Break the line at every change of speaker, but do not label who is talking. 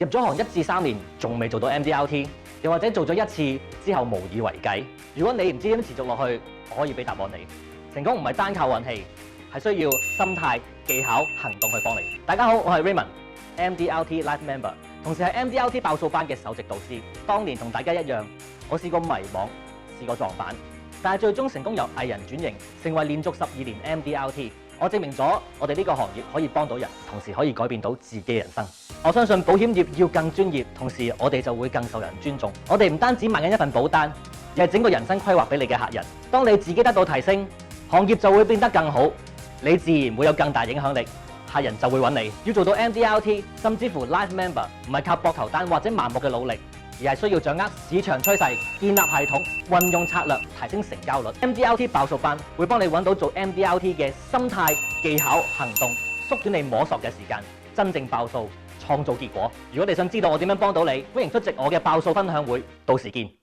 入咗行1至3年仲未做到 MDRT， 又或者做咗1次之後無以為繼。如果你唔知點持續落去，我可以俾答案你。成功唔係單靠運氣，係需要心態、技巧、行動去幫你。大家好，我係 Raymond，MDRT Life Member， 同時係 MDRT 爆數班嘅首席導師。當年同大家一樣，我試過迷惘，試過撞板，但係最終成功由藝人轉型，成為連續12年 MDRT。我證明咗我哋呢個行業可以幫到人，同時可以改變到自己人生。我相信保險業要更專業，同時我哋就會更受人尊重。我哋唔單止賣緊一份保單，而係整個人生規劃俾你嘅客人。當你自己得到提升，行業就會變得更好，你自然會有更大影響力，客人就會揾你。要做到 MDRT， 甚至乎 Life Member， 唔係靠膊頭單或者盲目嘅努力，而係需要掌握市場趨勢，建立系統，運用策略，提升成交率。MDRT 爆數班會幫你揾到做 MDRT 嘅心態、技巧、行動，縮短你摸索嘅時間，真正爆數，創造結果。如果你想知道我點樣幫到你，歡迎出席我嘅爆數分享會，到時見。